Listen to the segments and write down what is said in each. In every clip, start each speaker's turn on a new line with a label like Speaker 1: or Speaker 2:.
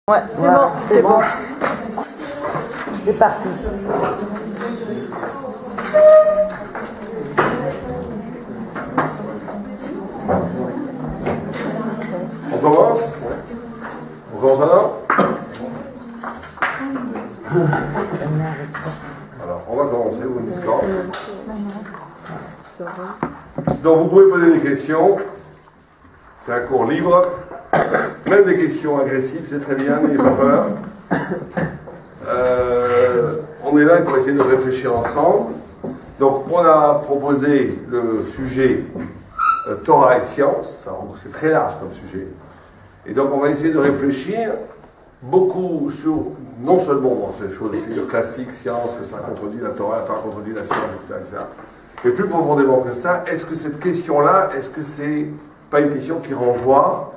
Speaker 1: Ouais, c'est bon. C'est parti.
Speaker 2: On commence? On commence maintenant? Alors, on va commencer, vous me dites quand. Donc, vous pouvez poser des questions. C'est un cours libre. Même des questions agressives, c'est très bien, n'ayez pas peur. On est là pour essayer de réfléchir ensemble. Donc, on a proposé le sujet Torah et science. C'est très large comme sujet. Et donc, on va essayer de réfléchir beaucoup sur, non seulement ces choses classiques, science, que ça contredit la Torah contredit la science, etc. Mais plus profondément que ça, est-ce que cette question-là, est-ce que c'est pas une question qui renvoie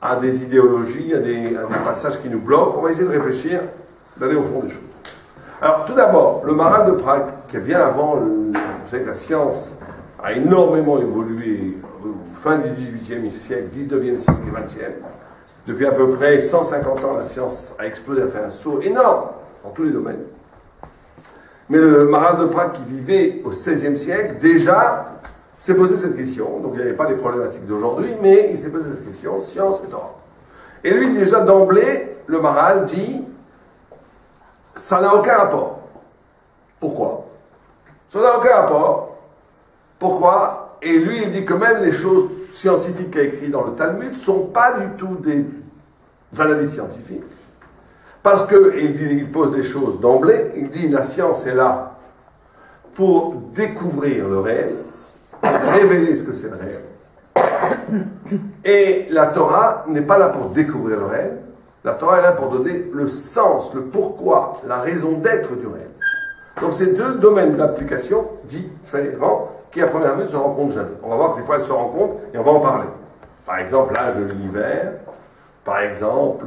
Speaker 2: à des idéologies, à des passages qui nous bloquent? On va essayer de réfléchir, d'aller au fond des choses. Alors, tout d'abord, le Maharal de Prague, qui est bien avant, vous savez que la science a énormément évolué fin du XVIIIe siècle, XIXe siècle et XXe. Depuis à peu près 150 ans, la science a explosé, a fait un saut énorme dans tous les domaines. Mais le Maharal de Prague, qui vivait au XVIe siècle, déjà s'est posé cette question. Donc il n'y avait pas les problématiques d'aujourd'hui, mais il s'est posé cette question, science et Torah. Et lui, déjà d'emblée, le Maharal dit, ça n'a aucun rapport. Pourquoi? Ça n'a aucun rapport. Pourquoi? Et lui, il dit que même les choses scientifiques qu'il a écrites dans le Talmud ne sont pas du tout des analyses scientifiques. Parce qu'il pose des choses d'emblée, il dit la science est là pour découvrir le réel, révéler ce que c'est le réel. Et la Torah n'est pas là pour découvrir le réel, la Torah est là pour donner le sens, le pourquoi, la raison d'être du réel. Donc c'est deux domaines d'application différents qui à première vue ne se rencontrent jamais. On va voir que des fois elles se rencontrent et on va en parler. Par exemple l'âge de l'univers, par exemple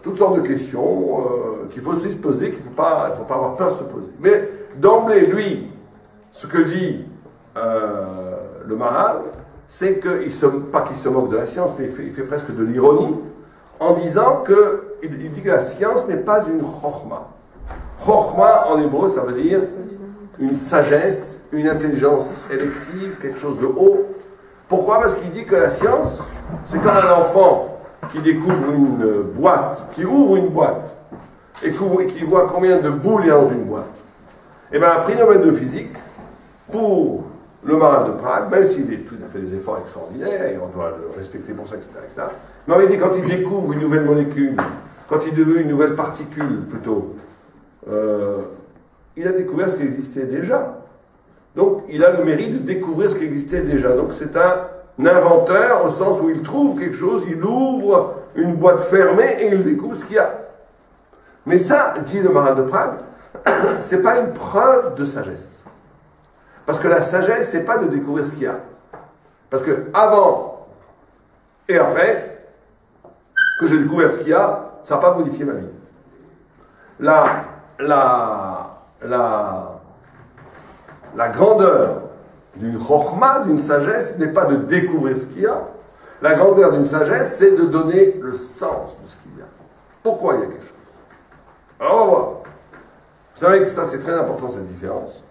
Speaker 2: toutes sortes de questions qu'il faut aussi se poser, qu'il ne faut pas avoir peur de se poser. Mais d'emblée, lui, ce que dit le Maharal, c'est pas qu'il se moque de la science, mais il fait presque de l'ironie, en disant il dit que la science n'est pas une chokhma. Chokhma, en hébreu, ça veut dire une sagesse, une intelligence élective, quelque chose de haut. Pourquoi? Parce qu'il dit que la science, c'est comme un enfant qui découvre une boîte, qui ouvre une boîte, et qui voit combien de boules il y a dans une boîte. Et bien, un prix Nobel de physique, pour le Maharal de Prague, même s'il a fait des efforts extraordinaires, et on doit le respecter pour ça, etc., mais on dit quand il découvre une nouvelle molécule, quand il découvre une nouvelle particule, plutôt, il a découvert ce qui existait déjà. Donc, il a le mérite de découvrir ce qui existait déjà. Donc, c'est un inventeur au sens où il trouve quelque chose, il ouvre une boîte fermée et il découvre ce qu'il y a. Mais ça, dit le Maharal de Prague, c'est pas une preuve de sagesse. Parce que la sagesse, c'est pas de découvrir ce qu'il y a. Parce que avant et après que j'ai découvert ce qu'il y a, ça n'a pas modifié ma vie. La grandeur d'une chokhma, d'une sagesse, n'est pas de découvrir ce qu'il y a. La grandeur d'une sagesse, c'est de donner le sens de ce qu'il y a. Pourquoi il y a quelque chose? Alors on va voir. Vous savez que ça, c'est très important, cette différence.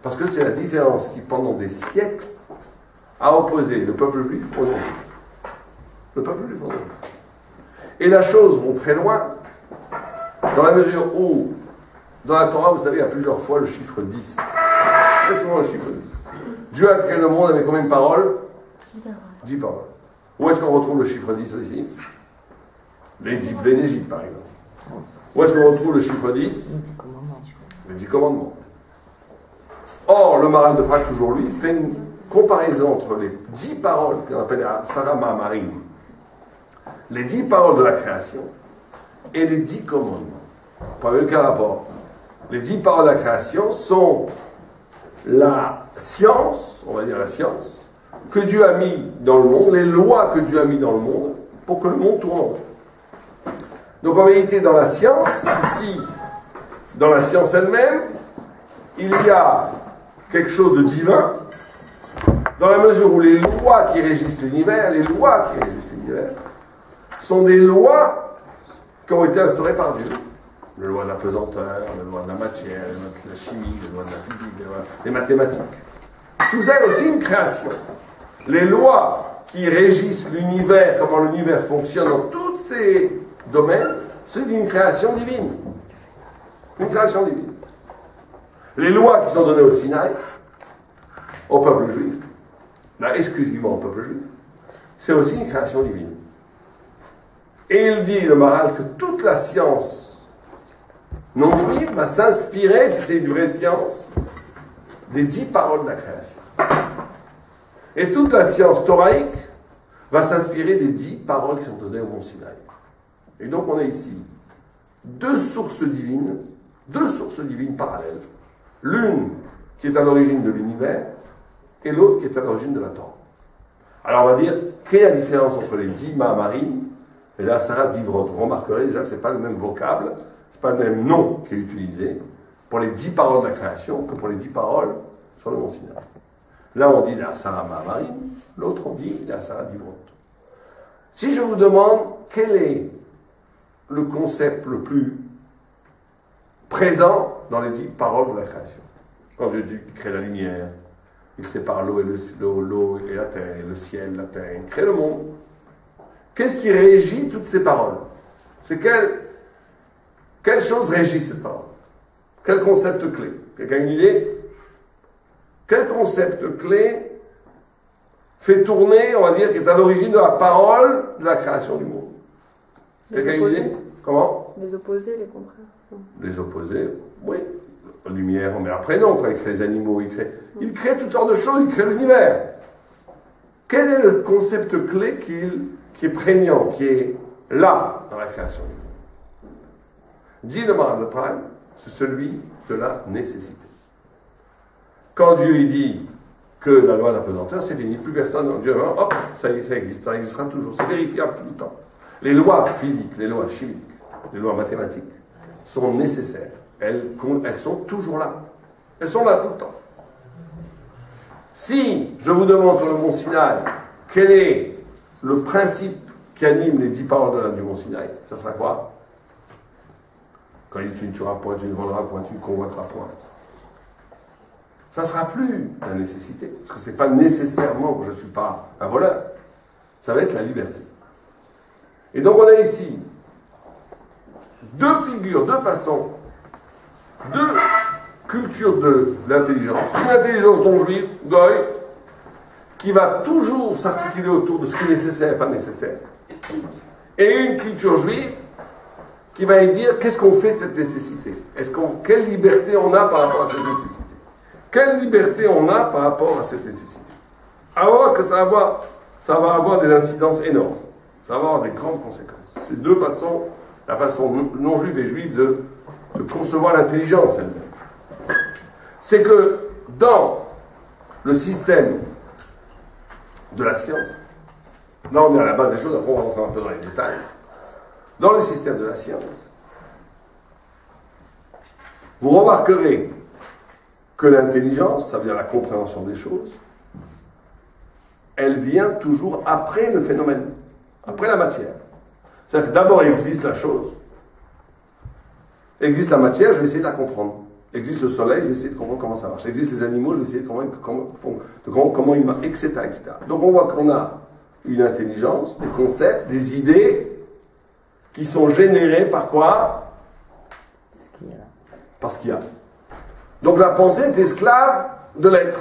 Speaker 2: Parce que c'est la différence qui, pendant des siècles, a opposé le peuple juif au non-juif. Le peuple juif au non-juif. Et la chose va très loin, dans la mesure où, dans la Torah, vous savez, il y a plusieurs fois le chiffre 10. Très souvent le chiffre 10. Dieu a créé le monde avec combien de paroles? 10 paroles. Où est-ce qu'on retrouve le chiffre 10 ici? Les 10 plaies d'Égypte, par exemple. Où est-ce qu'on retrouve le chiffre 10? Les 10 commandements. Or, le Maharal de Prague, toujours lui, fait une comparaison entre les 10 paroles qu'on appelle Sarah Maharim, les 10 paroles de la création, et les 10 commandements. Pas aucun rapport. Les 10 paroles de la création sont la science, on va dire la science, que Dieu a mis dans le monde, les lois que Dieu a mis dans le monde, pour que le monde tourne en rond. Donc en vérité, dans la science, ici, dans la science elle-même, il y a quelque chose de divin, dans la mesure où les lois qui régissent l'univers, sont des lois qui ont été instaurées par Dieu. La loi de la pesanteur, la loi de la matière, la loi de la chimie, la loi de la physique, les mathématiques. Tout ça est aussi une création. Les lois qui régissent l'univers, comment l'univers fonctionne dans tous ces domaines, c'est une création divine. Une création divine. Les lois qui sont données au Sinaï, au peuple juif, là exclusivement au peuple juif, c'est aussi une création divine. Et il dit, le Maharal, que toute la science non juive va s'inspirer, si c'est une vraie science, des 10 paroles de la création. Et toute la science thoraïque va s'inspirer des 10 paroles qui sont données au mont Sinaï. Et donc on a ici deux sources divines parallèles. L'une qui est à l'origine de l'univers et l'autre qui est à l'origine de la Torah. Alors on va dire, quelle est la différence entre les 10 Mahamarim et la Sarah d'Ivrot? Vous remarquerez déjà que ce n'est pas le même vocable, ce n'est pas le même nom qui est utilisé pour les 10 paroles de la création que pour les 10 paroles sur le mont Sinaï. Là on dit la Sarah Mahamarim, l'autre on dit la Sarah d'Ivrot. Si je vous demande quel est le concept le plus présent dans les 10 paroles de la création. Quand Dieu dit qu'il crée la lumière, il sépare l'eau et la terre, le ciel, la terre, il crée le monde. Qu'est-ce qui régit toutes ces paroles? C'est quelle chose régit ces paroles? Quel concept clé? Quelqu'un a une idée? Quel concept clé fait tourner, on va dire, qui est à l'origine de la parole de la création du monde? Quelqu'un a une idée? Comment?
Speaker 3: Les opposés, les contraires.
Speaker 2: Les opposés, oui. La lumière, mais après non, quand il crée les animaux, il crée toutes sortes de choses, il crée l'univers. Quel est le concept clé qui est prégnant, qui est là dans la création du monde? Dit le Maharal de Prague, c'est celui de la nécessité. Quand Dieu il dit que la loi de la pesanteur, c'est fini, plus personne, Dieu, hop, ça existe, ça existera toujours, c'est vérifiable tout le temps. Les lois physiques, les lois chimiques, les lois mathématiques sont nécessaires. Elles sont toujours là. Elles sont là tout le temps. Si je vous demande sur le mont Sinaï, quel est le principe qui anime les 10 paroles du mont Sinaï, ça sera quoi? Quand il dit tu ne tueras point, tu ne voleras point, tu ne convoiteras point. Ça ne sera plus la nécessité, parce que ce n'est pas nécessairement que je ne suis pas un voleur. Ça va être la liberté. Et donc on a ici deux figures, deux façons, deux cultures de l'intelligence. Une intelligence non juive, goy, qui va toujours s'articuler autour de ce qui est nécessaire et pas nécessaire. Et une culture juive qui va dire qu'est-ce qu'on fait de cette nécessité? Quelle liberté on a par rapport à cette nécessité? Quelle liberté on a par rapport à cette nécessité? Alors que ça va avoir des incidences énormes. Ça va avoir des grandes conséquences. C'est deux façons, la façon non juive et juive de concevoir l'intelligence elle-même. C'est que dans le système de la science, là on est à la base des choses, après on va rentrer un peu dans les détails. Dans le système de la science, vous remarquerez que l'intelligence, ça veut dire la compréhension des choses, elle vient toujours après le phénomène, après la matière. C'est-à-dire que d'abord existe la chose, existe la matière, je vais essayer de la comprendre. Existe le soleil, je vais essayer de comprendre comment ça marche. Existe les animaux, je vais essayer de comprendre comment ils marchent, etc., etc. Donc on voit qu'on a une intelligence, des concepts, des idées qui sont générés par quoi? Par ce qu'il y a. Donc la pensée est esclave de l'être.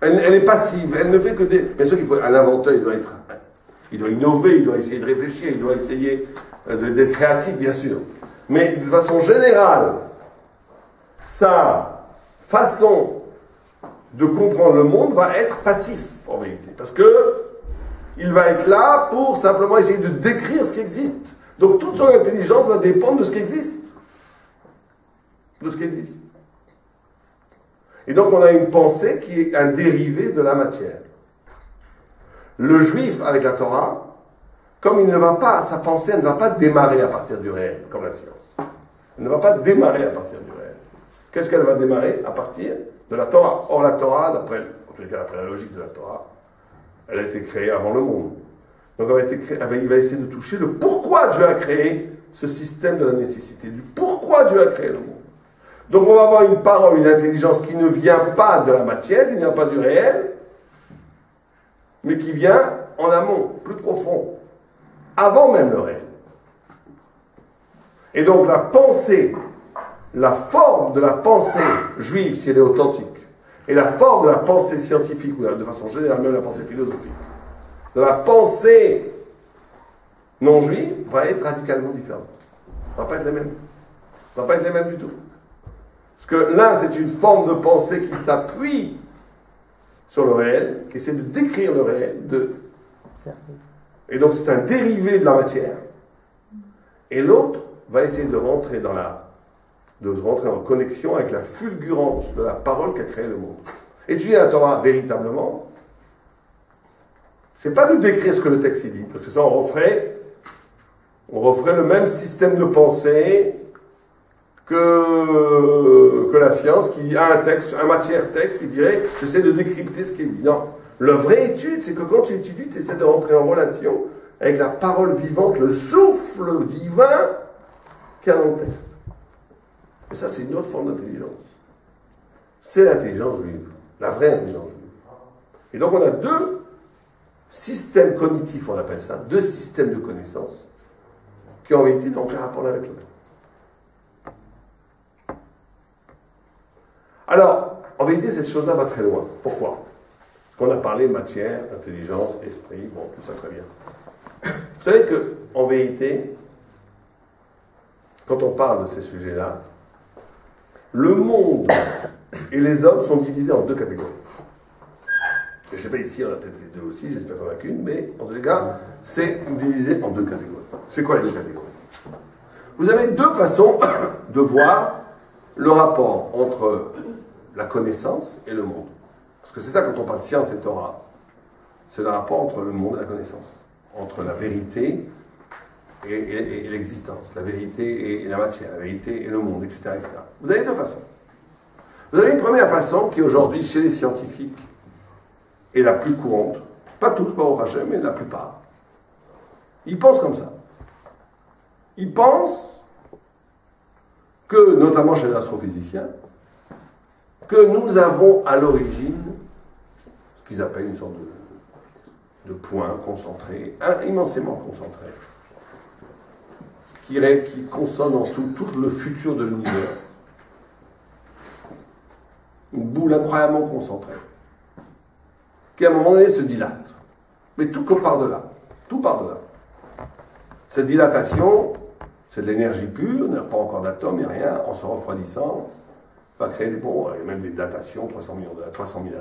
Speaker 2: Elle est passive, elle ne fait que des... Bien sûr qu'il faut un inventeur, il doit innover, il doit essayer de réfléchir, il doit essayer d'être créatif, bien sûr. Mais de façon générale, sa façon de comprendre le monde va être passif, en vérité. Parce que il va être là pour simplement essayer de décrire ce qui existe. Donc toute son intelligence va dépendre de ce qui existe. De ce qui existe. Et donc on a une pensée qui est un dérivé de la matière. Le juif avec la Torah, comme il ne va pas, sa pensée ne va pas démarrer à partir du réel, comme la science. Elle ne va pas démarrer à partir du réel. Qu'est-ce qu'elle va démarrer? À partir de la Torah. Or la Torah, d'après la logique de la Torah, elle a été créée avant le monde. Donc il va essayer de toucher le pourquoi Dieu a créé ce système de la nécessité, du pourquoi Dieu a créé le monde. Donc on va avoir une parole, une intelligence qui ne vient pas de la matière, qui ne vient pas du réel, mais qui vient en amont, plus profond, avant même le réel. Et donc la pensée, la forme de la pensée juive, si elle est authentique, et la forme de la pensée scientifique, ou de façon générale même la pensée philosophique, de la pensée non juive, va être radicalement différente. Ça ne va pas être les mêmes. Ça ne va pas être les mêmes du tout. Parce que l'un, c'est une forme de pensée qui s'appuie sur le réel, qui essaie de décrire le réel, et donc c'est un dérivé de la matière. Et l'autre va essayer de rentrer en connexion avec la fulgurance de la parole qui a créé le monde. Étudier la Torah véritablement, c'est pas de décrire ce que le texte dit, parce que ça on referait le même système de pensée que la science qui a un texte, un matière-texte qui dirait j'essaie de décrypter ce qui est dit. Non. La vraie étude, c'est que quand tu étudies, tu essaies de rentrer en relation avec la parole vivante, le souffle divin qu'il y a dans le texte. Et ça, c'est une autre forme d'intelligence. C'est l'intelligence juive, la vraie intelligence juive. Et donc on a deux systèmes cognitifs, on appelle ça, deux systèmes de connaissances, qui en vérité n'ont aucun rapport l'un avec l'autre. Alors, en vérité, cette chose-là va très loin. Pourquoi? Parce qu'on a parlé matière, intelligence, esprit, bon, tout ça très bien. Vous savez qu'en vérité, quand on parle de ces sujets-là, le monde et les hommes sont divisés en deux catégories. Je ne sais pas, ici, on a peut-être les deux aussi, j'espère qu'on en a qu'une, mais en tous les cas, c'est divisé en deux catégories. C'est quoi les deux catégories? Vous avez deux façons de voir le rapport entre la connaissance et le monde. Parce que c'est ça, quand on parle de science et Torah, c'est le rapport entre le monde et la connaissance, entre la vérité et l'existence, la vérité et la matière, la vérité et le monde, etc., etc. Vous avez deux façons. Vous avez une première façon qui aujourd'hui, chez les scientifiques, est la plus courante. Pas tous, pas au rachet, mais la plupart. Ils pensent comme ça. Ils pensent que, notamment chez les astrophysiciens, que nous avons à l'origine ce qu'ils appellent une sorte de point concentré, immensément concentré, qui consonne en tout le futur de l'univers. Une boule incroyablement concentrée, qui à un moment donné se dilate. Mais tout part de là. Tout part de là. Cette dilatation, c'est de l'énergie pure, il n'y a pas encore d'atomes, il n'y a rien, en se refroidissant, va créer des bons, il y a même des datations, 300 000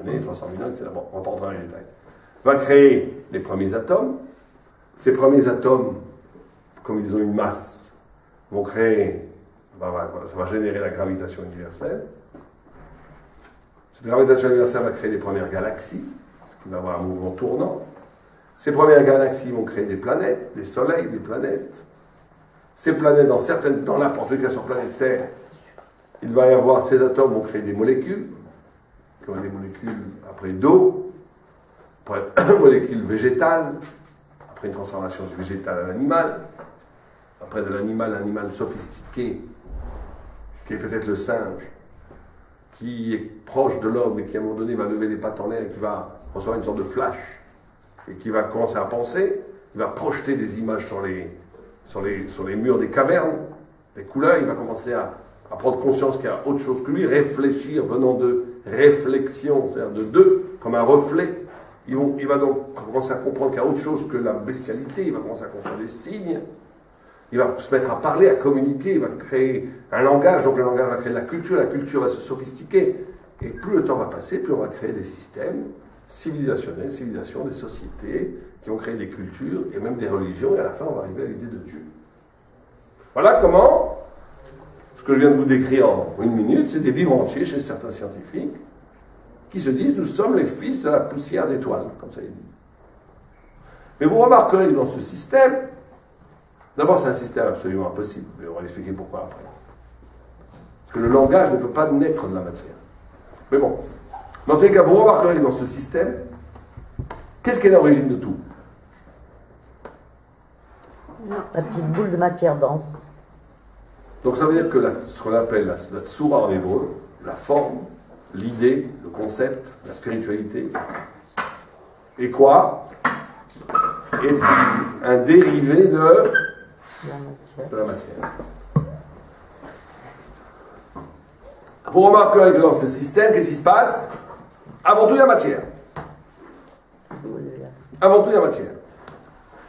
Speaker 2: années, 300 000 ans, etc. Bon, on ne va pas rentrer dans les détails. Va créer les premiers atomes. Ces premiers atomes, comme ils ont une masse, vont créer, ça va générer la gravitation universelle. Cette gravitation universelle va créer les premières galaxies, parce qu'il va y avoir un mouvement tournant. Ces premières galaxies vont créer des planètes, des soleils, des planètes. Ces planètes, dans n'importe quelle cas sur planète Terre, il va y avoir, ces atomes vont créer des molécules, qui vont être des molécules après d'eau, après molécules végétales, après une transformation du végétal à l'animal, après de l'animal à un animal sophistiqué, qui est peut-être le singe, qui est proche de l'homme et qui à un moment donné va lever les pattes en l'air et qui va recevoir une sorte de flash, et qui va commencer à penser, il va projeter des images sur les murs des cavernes, des couleurs, il va commencer à prendre conscience qu'il y a autre chose que lui, réfléchir venant de réflexion, c'est-à-dire de deux, comme un reflet. Il va donc commencer à comprendre qu'il y a autre chose que la bestialité, il va commencer à comprendre des signes, il va se mettre à parler, à communiquer, il va créer un langage, donc le langage va créer de la culture va se sophistiquer, et plus le temps va passer, plus on va créer des systèmes civilisationnels, des sociétés qui vont créer des cultures et même des religions, et à la fin on va arriver à l'idée de Dieu. Voilà comment ce que je viens de vous décrire en une minute, c'est des livres entiers chez certains scientifiques qui se disent « nous sommes les fils de la poussière d'étoiles », comme ça ils disent. Mais vous remarquerez que dans ce système, d'abord c'est un système absolument impossible, mais on va l'expliquer pourquoi après. Parce que le langage ne peut pas naître de la matière. Mais bon, dans tous les cas, vous remarquerez que dans ce système, qu'est-ce qui est l'origine de tout?
Speaker 1: La petite boule de matière dense.
Speaker 2: Donc ça veut dire que ce qu'on appelle la tsura en hébreu, la forme, l'idée, le concept, la spiritualité, est quoi? Est un dérivé de la matière. Vous remarquerez que dans ce système, qu'est-ce qui se passe? Avant tout, il y a matière. Avant tout, il y a matière.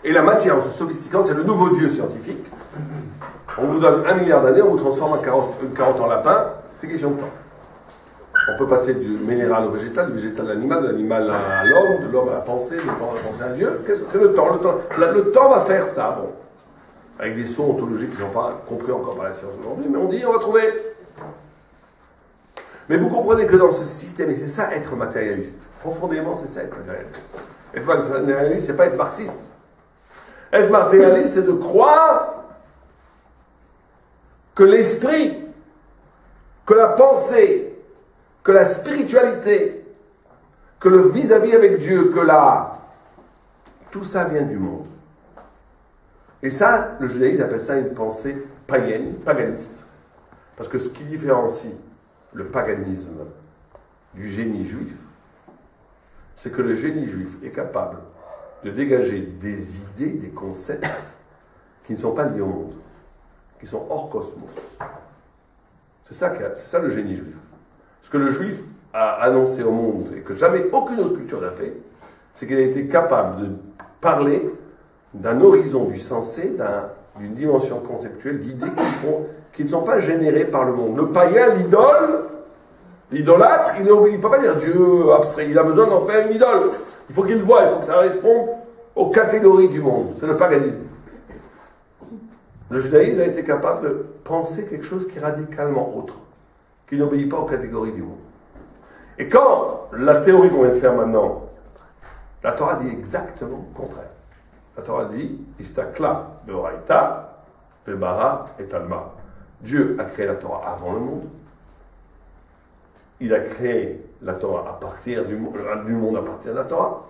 Speaker 2: Et la matière, en se sophistiquant, c'est le nouveau dieu scientifique. On vous donne 1 milliard d'années, on vous transforme en 40 en lapin, c'est question de temps. On peut passer du minéral au végétal, du végétal à l'animal, de l'animal à l'homme, de l'homme à la pensée, de l'homme à la pensée à Dieu. C'est le temps. Le temps va faire ça, bon. Avec des sauts ontologiques qui ne sont pas compris encore par la science aujourd'hui, mais on dit, on va trouver. Mais vous comprenez que dans ce système, et c'est ça être matérialiste, profondément c'est ça être matérialiste. Être matérialiste, c'est pas être marxiste. Être matérialiste, c'est de croire que l'esprit, que la pensée, que la spiritualité, que le vis-à-vis avec Dieu, que tout ça vient du monde. Et ça, le judaïsme appelle ça une pensée païenne, paganiste. Parce que ce qui différencie le paganisme du génie juif, c'est que le génie juif est capable de dégager des idées, des concepts qui ne sont pas liés au monde, qui sont hors cosmos. C'est ça le génie juif. Ce que le juif a annoncé au monde et que jamais aucune autre culture n'a fait, c'est qu'il a été capable de parler d'un horizon du sensé, d'une dimension conceptuelle, d'idées qui ne sont pas générées par le monde. Le païen, l'idolâtre, il ne peut pas dire Dieu abstrait, il a besoin d'en faire une idole. Il faut qu'il le voie, il faut que ça réponde aux catégories du monde. C'est le paganisme. Le judaïsme a été capable de penser quelque chose qui est radicalement autre, qui n'obéit pas aux catégories du monde. Et quand la théorie qu'on vient de faire maintenant, la Torah dit exactement le contraire. La Torah dit Istakla beoraita bebara et alma. Dieu a créé la Torah avant le monde. Il a créé la Torah à partir du monde à partir de la Torah.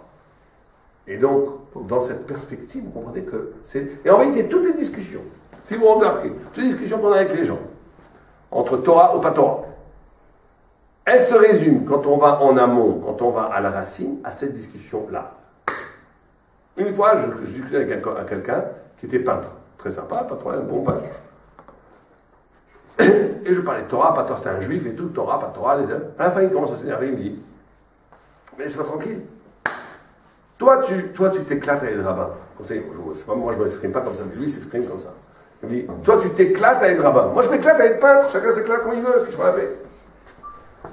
Speaker 2: Et donc, dans cette perspective, vous comprenez que c'est... Et en réalité, toutes les discussions, si vous remarquez, toutes les discussions qu'on a avec les gens, entre Torah ou pas Torah, elles se résument, quand on va en amont, quand on va à la racine, à cette discussion-là. Une fois, je discutais avec quelqu'un qui était peintre. Très sympa, pas de problème, bon peintre. Et je parlais de Torah, pas Torah, c'était un juif et tout, Torah, pas Torah, les hommes. À la fin, il commence à s'énerver, il me dit, mais laisse-moi tranquille. Toi, tu t'éclates à être rabbin. Comme ça, c'est pas moi, je ne m'exprime pas comme ça, mais lui, il s'exprime comme ça. Il me dit, toi, tu t'éclates à être rabbin. Moi, je m'éclate à être peintre, chacun s'éclate comme il veut, si je fais la paix.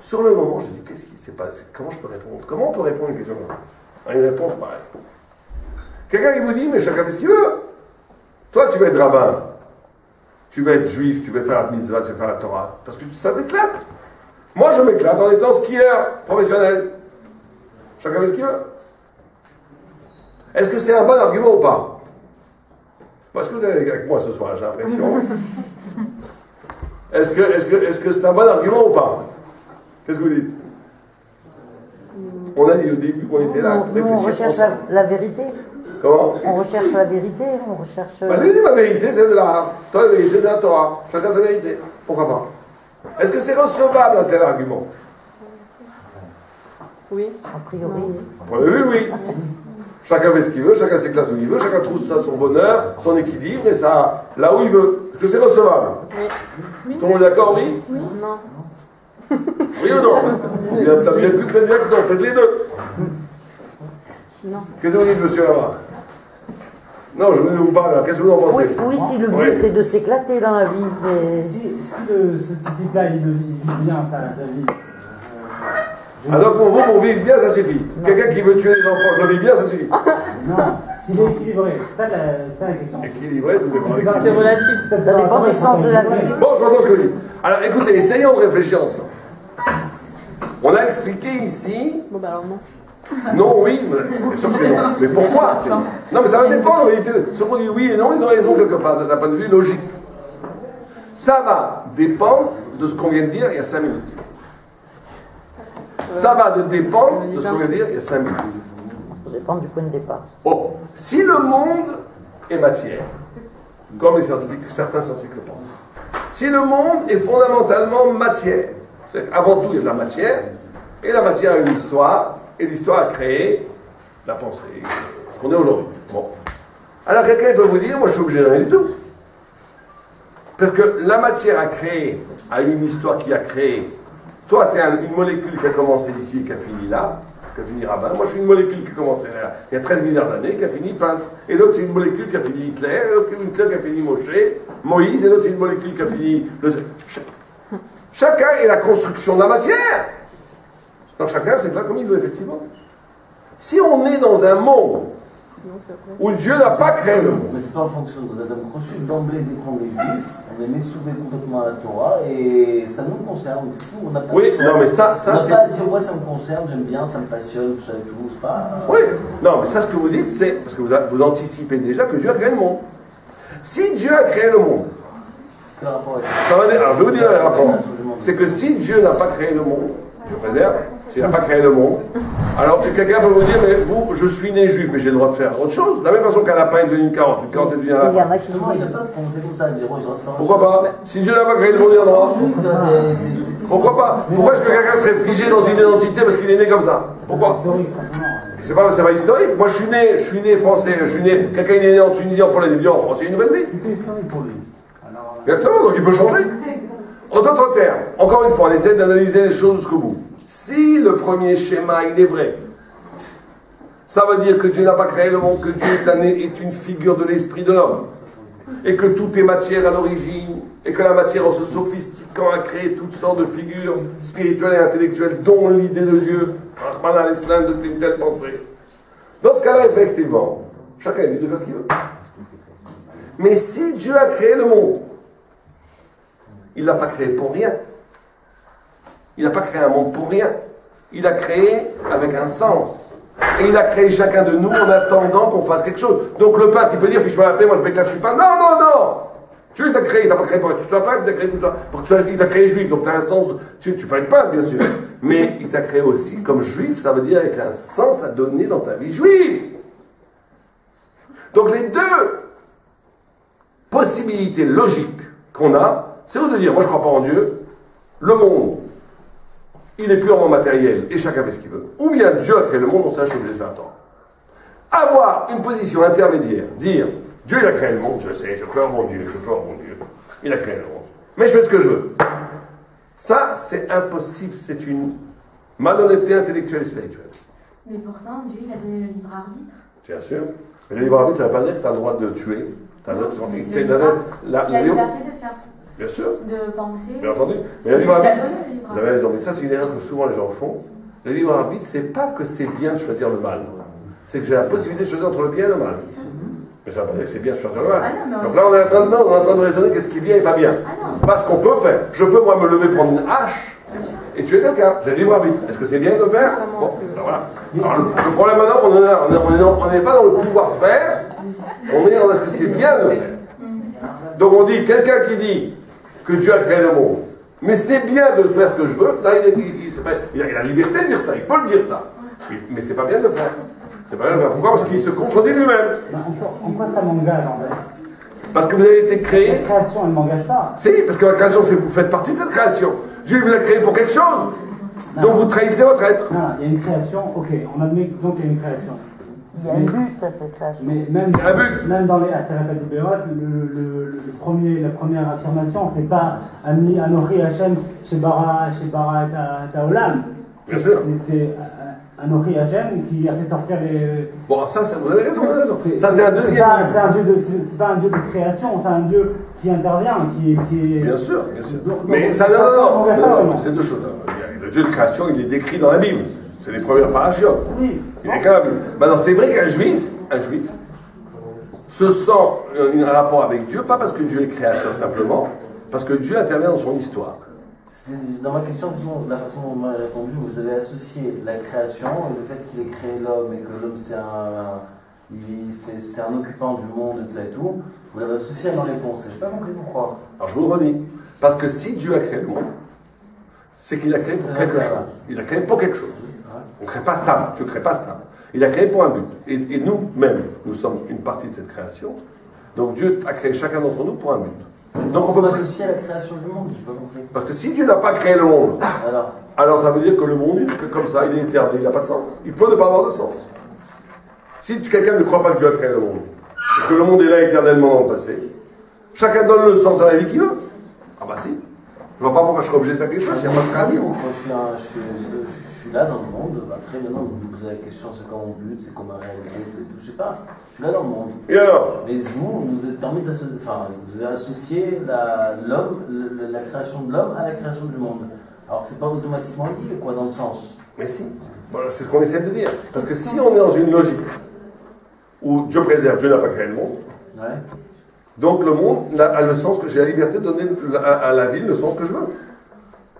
Speaker 2: Sur le moment, j'ai dit, qu'est-ce qui s'est passé? Comment je peux répondre? Comment on peut répondre à une question comme ça? Une réponse pareille. Quelqu'un qui vous dit, mais chacun fait ce qu'il veut. Toi, tu vas être rabbin. Tu vas être juif, tu vas faire la mitzvah, tu vas faire la Torah. Parce que ça t'éclate. Moi, je m'éclate en étant skieur professionnel. Chacun fait ce qu'il veut. Est-ce que c'est un bon argument ou pas? Parce que vous êtes avec moi ce soir, j'ai l'impression. Est-ce que c'est un bon argument ou pas? Qu'est-ce que vous dites? On a dit au début qu'on était là.
Speaker 1: On recherche la vérité.
Speaker 2: Comment?
Speaker 1: On recherche la vérité, on recherche...
Speaker 2: lui dit ma vérité, c'est de l'art. Toi, la vérité, c'est la Torah. Chacun sa vérité. Pourquoi pas? Est-ce que c'est recevable un tel argument?
Speaker 1: Oui. A priori,
Speaker 2: oui. Chacun fait ce qu'il veut, chacun s'éclate où il veut, chacun trouve ça son bonheur, son équilibre, et ça, là où il veut. Est-ce que c'est recevable? Oui. Tout le monde est d'accord, oui?
Speaker 1: Oui. Non.
Speaker 2: Oui ou non? Il y a peut-être bien que non, peut-être les deux.
Speaker 1: Non.
Speaker 2: Qu'est-ce que vous dites, monsieur là-bas? Non, je vous parle là. Qu'est-ce que vous en pensez?
Speaker 1: Oui, si le but est de s'éclater dans la vie. Mais...
Speaker 3: Si ce type-là, il vit bien sa vie.
Speaker 2: Alors pour vous, pour vivre bien, ça suffit. Quelqu'un qui veut tuer les enfants, je le vis bien, ça suffit.
Speaker 3: Non, s'il est équilibré, c'est ça la question.
Speaker 2: Équilibré, tout dépend.
Speaker 1: C'est relatif. Ça dépend des sens de la vie.
Speaker 2: Bon, j'entends ce que vous dites. Alors écoutez, essayons de réfléchir ensemble. On a expliqué ici.
Speaker 1: Bon, bah alors non.
Speaker 2: Non, oui, mais sûr que c'est non. Mais pourquoi c'est non? Non, mais ça va dépendre en réalité. Ceux qui ont dit oui et non, ils ont raison quelque part, d'un point de vue logique. Ça va dépendre de ce qu'on vient de dire il y a 5 minutes. Ça va dépendre de ce qu'on vient de dire il y a 5 minutes.
Speaker 1: Ça dépend du point de départ.
Speaker 2: Oh, si le monde est matière, comme les scientifiques, certains scientifiques le pensent. Si le monde est fondamentalement matière, c'est avant tout il y a de la matière, et la matière a une histoire, et l'histoire a créé la pensée, ce qu'on est aujourd'hui. Bon. Alors quelqu'un peut vous dire, moi je suis obligé de rien du tout. Parce que la matière a une histoire qui a créé. Toi, tu es une molécule qui a commencé ici et qui a fini là, qui a fini rabbin. Moi, je suis une molécule qui a commencé là, il y a 13 milliards d'années, qui a fini peintre. Et l'autre, c'est une molécule qui a fini Hitler, et l'autre, c'est une molécule qui a fini Moïse, et l'autre, c'est une molécule qui a fini... Chacun est la construction de la matière. Donc chacun, c'est là comme il veut, effectivement. Si on est dans un monde où Dieu n'a pas créé le monde...
Speaker 4: Mais c'est pas en fonction de Adam Crochu. D'emblée, dès qu'on est juif, on est mis soumis complètement à la Torah, et ça nous concerne, c'est tout. On n'a pas
Speaker 2: oui, non, mais ça
Speaker 4: on n'a
Speaker 2: c'est...
Speaker 4: pas à dire, moi ça me concerne, j'aime bien, ça me passionne, tout ça et tout, c'est pas...
Speaker 2: Oui, non, mais ça, ce que vous dites, c'est... Parce que vous anticipez déjà que Dieu a créé le monde. Si Dieu a créé le monde...
Speaker 4: Quel rapport avec
Speaker 2: Ça va dire, alors, je vais vous dire le rapport. C'est que si Dieu n'a pas créé le monde, je préserve, s'il n'a pas créé le monde, alors quelqu'un peut vous dire, mais vous, je suis né juif, mais j'ai le droit de faire autre chose. De la même façon qu'un lapin est devenu une carotte est devenue un
Speaker 1: Il y
Speaker 2: lapin.
Speaker 1: en a qui
Speaker 4: Non, il n'a pas se prononcer comme ça, à dire, oh, je dois faire
Speaker 2: Pourquoi pas? Si Dieu n'a pas créé le monde, il y en aura. Pourquoi pas? Pourquoi est-ce que quelqu'un serait figé dans une identité parce qu'il est né comme ça? Pourquoi? C'est pas historique. Moi, je suis né français, quelqu'un est né en Tunisie, en Pologne, il est en France, il y a une nouvelle vie.
Speaker 3: C'était historique pour lui.
Speaker 2: Exactement, donc il peut changer. En d'autres termes, encore une fois, on essaie d'analyser les choses jusqu'au bout. Si le premier schéma, il est vrai, ça veut dire que Dieu n'a pas créé le monde, que Dieu est une figure de l'esprit de l'homme, et que tout est matière à l'origine, et que la matière, en se sophistiquant, a créé toutes sortes de figures spirituelles et intellectuelles, dont l'idée de Dieu. Rahman al-Islam de une telle pensée. Dans ce cas-là, effectivement, chacun est libre de faire ce qu'il veut. Mais si Dieu a créé le monde, il ne l'a pas créé pour rien. Il n'a pas créé un monde pour rien. Il a créé avec un sens. Et il a créé chacun de nous en attendant qu'on fasse quelque chose. Donc le peintre, il peut dire, fiche-moi la paix, moi je m'éclate, je suis pas. Non, non, non! Dieu t'a créé, il t'a pas créé pour que tu sois peintre, il t'a créé pour que tu sois, il t'a créé juif, donc tu as un sens. Tu peux être peintre, bien sûr. Mais il t'a créé aussi comme juif, ça veut dire avec un sens à donner dans ta vie juive. Donc les deux possibilités logiques qu'on a, c'est de dire, moi je ne crois pas en Dieu, le monde, il est purement matériel et chacun fait ce qu'il veut. Ou bien Dieu a créé le monde, on sache obligé de faire attendre. Avoir une position intermédiaire, dire, Dieu il a créé le monde, je sais, je crois en mon Dieu, je crois en mon Dieu, il a créé le monde. Mais je fais ce que je veux. Ça, c'est impossible, c'est une malhonnêteté intellectuelle et spirituelle.
Speaker 5: Mais pourtant, Dieu il a donné le libre arbitre.
Speaker 2: Bien sûr. Mais le libre arbitre, ça ne veut pas dire que tu as le droit de tuer. Tu as le droit
Speaker 5: la liberté de faire ça.
Speaker 2: Bien sûr.
Speaker 5: De penser.
Speaker 2: Bien entendu. Mais le libre arbitre, vous avez raison, mais ça c'est une erreur que souvent les gens font. Le libre arbitre, c'est pas que c'est bien de choisir le mal. C'est que j'ai la possibilité de choisir entre le bien et le mal. Mais ça ne veut pas dire que c'est bien de choisir le mal. Donc là, on est en train de raisonner qu'est-ce qui est bien et pas bien. Parce qu'on peut faire. Je peux, moi, me lever, prendre une hache et tuer quelqu'un. J'ai le libre arbitre. Est-ce que c'est bien de le faire? Bon, ben voilà. Alors, le problème maintenant, on n'est pas dans le pouvoir faire, on est dans ce que c'est bien de le faire. Donc on dit, quelqu'un qui dit que Dieu a créé le monde, mais c'est bien de le faire que je veux, là il a la liberté de dire ça, il peut le dire ça. Mais c'est pas bien de le faire. C'est pas bien de le faire. Pourquoi? Parce qu'il se contredit lui-même.
Speaker 3: En quoi ça m'engage en fait?
Speaker 2: Parce que vous avez été créé.
Speaker 3: La création, elle ne m'engage pas.
Speaker 2: Si, parce que la création, c'est vous faites partie de cette création. Dieu vous a créé pour quelque chose. Donc vous trahissez votre être.
Speaker 3: Non, il y a une création, ok, on admet disons qu'il y a une création.
Speaker 1: Il y a un but à cette création.
Speaker 3: Mais même,
Speaker 2: Il y a un but.
Speaker 3: même dans les Aseret HaDiberot, la première affirmation, c'est pas Ani Anochi Hashem Shebara et Taolam.
Speaker 2: Bien sûr.
Speaker 3: C'est Anochi Hashem qui a fait sortir les.
Speaker 2: Bon, ça, vous avez raison, vous avez raison. Ça, c'est un deuxième.
Speaker 3: C'est pas un Dieu de création, c'est un Dieu qui intervient, qui est.
Speaker 2: Bien sûr, bien sûr. Mais
Speaker 3: donc,
Speaker 2: ça, non, c'est deux choses. Le Dieu de création, il est décrit dans la Bible. C'est les premières parachutes.
Speaker 3: Oui.
Speaker 2: Il est décrit dans la Bible. Maintenant, c'est vrai qu'un juif se sent un rapport avec Dieu, pas parce que Dieu est créateur simplement, parce que Dieu intervient dans son histoire.
Speaker 4: Dans ma question, la façon dont vous m'avez répondu, vous avez associé la création et le fait qu'il ait créé l'homme et que l'homme c'était un occupant du monde et ça et tout. Vous l'avez associé à ma réponse. Je n'ai pas compris pourquoi.
Speaker 2: Alors je vous le redis. Parce que si Dieu a créé le monde, c'est qu'il a créé pour quelque chose. Il a créé pour quelque chose. On ne crée pas Stam. Je ne crée pas Stam. Il a créé pour un but. Et nous-mêmes, nous sommes une partie de cette création. Donc Dieu a créé chacun d'entre nous pour un but. Donc on
Speaker 4: peut
Speaker 2: peut
Speaker 4: associer à la création du monde, j'ai pas compris.
Speaker 2: Parce que si Dieu n'a pas créé le monde,
Speaker 4: alors
Speaker 2: alors ça veut dire que le monde, comme ça, il est éternel, il n'a pas de sens. Il peut ne pas avoir de sens. Si quelqu'un ne croit pas que Dieu a créé le monde, et que le monde est là éternellement dans le passé, chacun donne le sens à la vie qu'il veut. Ah bah si. Je vois pas pourquoi je serais obligé de faire quelque chose, il n'y a pas de création.
Speaker 4: Moi, je suis là dans le monde. Après, maintenant, vous me posez la question, c'est quoi mon but, c'est quoi ma réalité, c'est tout, je sais pas. Je suis là dans le monde.
Speaker 2: Et alors?
Speaker 4: Mais vous êtes permis vous avez associé la création de l'homme à la création du monde. Alors que c'est pas automatiquement lié, quoi, dans le sens.
Speaker 2: Mais si. Voilà, c'est ce qu'on essaie de dire. Parce que si on est dans une logique où Dieu préserve, Dieu n'a pas créé le monde,
Speaker 4: ouais.
Speaker 2: Donc le monde a le sens que j'ai la liberté de donner à la vie le sens que je veux.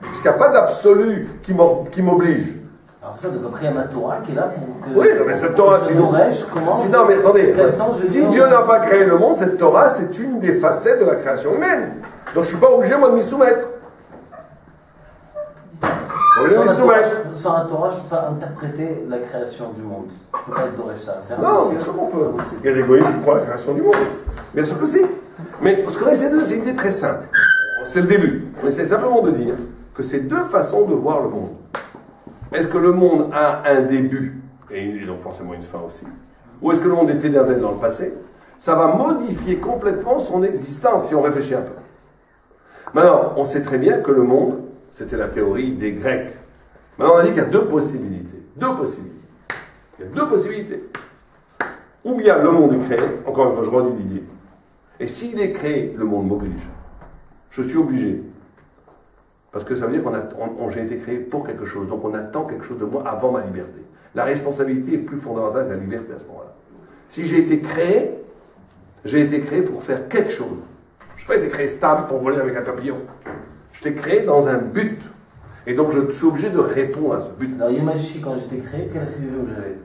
Speaker 2: Puisqu'il n'y a pas d'absolu qui m'oblige.
Speaker 4: Alors ça, de après, il y a ma Torah qui est là pour que...
Speaker 2: Oui, mais cette Torah, c'est...
Speaker 4: comment
Speaker 2: non, mais attendez. Si Dieu n'a pas créé le monde, cette Torah, c'est une des facettes de la création humaine. Donc je ne suis pas obligé, moi, de m'y soumettre.
Speaker 4: Sans la Torah, je ne peux pas interpréter la création du monde. Je ne peux pas être doré ça.
Speaker 2: Non, bien sûr qu'on peut. Il y a des goïms qui croient à la création du monde. Bien sûr que si. Mais ce qu'on essaie de dire, c'est une idée très simple. C'est le début. On essaie simplement de dire que c'est deux façons de voir le monde. Est-ce que le monde a un début, et donc forcément une fin aussi, ou est-ce que le monde est éternel dans le passé? Ça va modifier complètement son existence si on réfléchit un peu. Maintenant, on sait très bien que le monde, c'était la théorie des Grecs. Maintenant, on a dit qu'il y a deux possibilités. Deux possibilités. Il y a deux possibilités. Ou bien le monde est créé, encore une fois, je redis l'idée. Et s'il est créé, le monde m'oblige. Je suis obligé. Parce que ça veut dire que j'ai été créé pour quelque chose. Donc on attend quelque chose de moi avant ma liberté. La responsabilité est plus fondamentale que la liberté à ce moment-là. Si j'ai été créé pour faire quelque chose. Je n'ai pas été créé stable pour voler avec un papillon. Je t'ai créé dans un but. Et donc je suis obligé de répondre à ce but.
Speaker 4: Alors Yemachi, quand j'étais créé, quel rêve vous avez?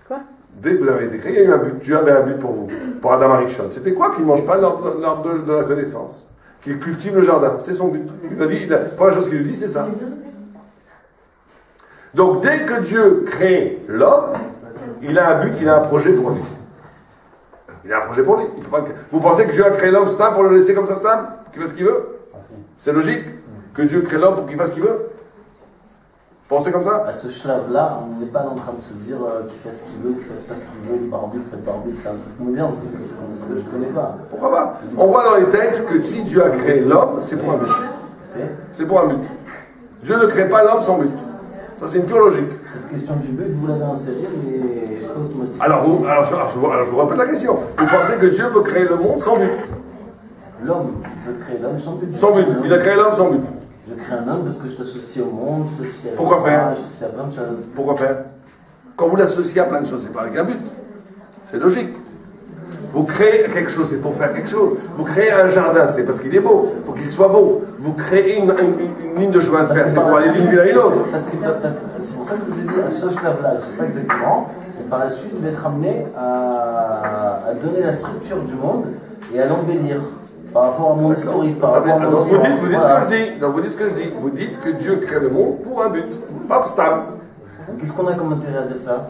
Speaker 1: Quoi?
Speaker 2: Dès que vous avez été créé, il y a eu un but. Dieu avait un but pour vous. Pour Adam Arishon. C'était quoi? Qu'il ne mange pas l'arbre de la connaissance. Qu'il cultive le jardin. C'est son but. Il a dit, la première chose qu'il lui dit, c'est ça. Donc dès que Dieu crée l'homme, il a un but, il a un projet pour lui. Il a un projet pour lui. Il peut pas... Vous pensez que Dieu a créé l'homme stable pour le laisser comme ça stable? Qu'il fasse ce qu'il veut? C'est logique que Dieu crée l'homme pour qu'il fasse ce qu'il veut? Vous pensez comme ça?
Speaker 4: À ce schlave-là, on n'est pas en train de se dire qu'il fasse ce qu'il veut, qu'il fasse pas ce qu'il veut, libre arbitre, pas de arbitre, c'est un truc moderne, c'est quelque chose que je ne connais pas.
Speaker 2: Pourquoi pas? On voit dans les textes que si Dieu a créé l'homme, c'est pour un but. C'est pour un but. Dieu ne crée pas l'homme sans but. Ça, c'est une pure logique.
Speaker 4: Cette question du but, vous l'avez insérée, mais pas automatiquement.
Speaker 2: Alors, je vous rappelle la question. Vous pensez que Dieu peut créer le monde sans but?
Speaker 4: L'homme peut créer l'homme sans but.
Speaker 2: Sans but. Il a créé l'homme sans but.
Speaker 4: Je crée un homme parce que je t'associe au monde, je t'associe à
Speaker 2: Pourquoi faire?
Speaker 4: Je t'associe à plein de choses.
Speaker 2: Pourquoi faire? Quand vous l'associez à plein de choses, c'est pas avec un but. C'est logique. Vous créez quelque chose, c'est pour faire quelque chose. Vous créez un jardin, c'est parce qu'il est beau, pour qu'il soit beau. Vous créez une ligne de chemin de fer, c'est pour aller d'une ville à une autre.
Speaker 4: C'est pour ça que je dis à ce schlave-là, je ne sais pas exactement, et par la suite, je vais être amené à donner la structure du monde et à l'embellir. Par rapport à mon historique, par rapport à mon
Speaker 2: donc vous dites
Speaker 4: voilà.
Speaker 2: ce que je dis. Donc vous dites ce que je dis. Vous dites que Dieu crée le monde pour un but. Pas stable.
Speaker 4: Qu'est-ce qu'on a comme intérêt à dire ça?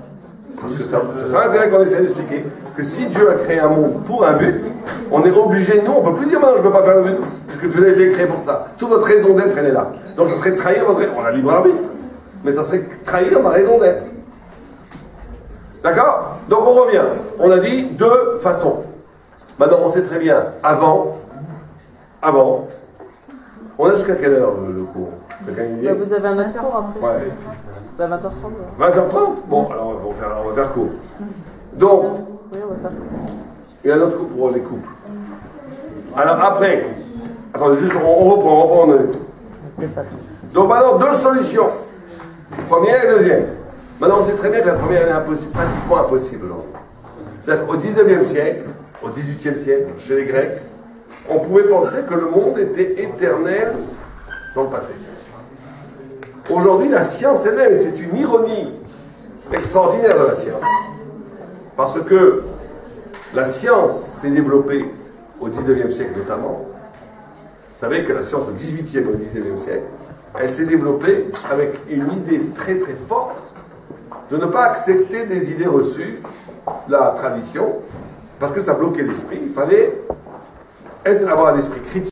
Speaker 2: Parce que c'est ça l'intérêt qu'on essaie d'expliquer. Que si Dieu a créé un monde pour un but, on est obligé, nous, on ne peut plus dire maintenant je ne veux pas faire le but. Parce que vous avez été créé pour ça. Toute votre raison d'être, elle est là. Donc ça serait trahir votre... On a libre arbitre. Mais ça serait trahir ma raison d'être. D'accord? Donc on revient. On a dit deux façons. Maintenant, on sait très bien, avant, on a jusqu'à quelle heure le cours?
Speaker 1: Vous avez un autre cours après?
Speaker 2: Ouais.
Speaker 1: À 20h30.
Speaker 2: 20h30? Bon, alors on va faire court. Donc,
Speaker 1: Oui, on va faire court.
Speaker 2: il y a un autre cours pour les couples. Alors après, attendez, juste, on reprend.
Speaker 1: De façon.
Speaker 2: Donc maintenant, deux solutions. Première et deuxième. Maintenant, on sait très bien que la première, elle est pratiquement impossible aujourd'hui. C'est-à-dire qu'au 19e siècle, au 18e siècle, chez les Grecs, on pouvait penser que le monde était éternel dans le passé. Aujourd'hui, la science elle-même, et c'est une ironie extraordinaire de la science, parce que la science s'est développée au 19e siècle notamment. Vous savez que la science au 18e et au 19e siècle, elle s'est développée avec une idée très très forte de ne pas accepter des idées reçues, la tradition, parce que ça bloquait l'esprit. Il fallait avoir un esprit critique.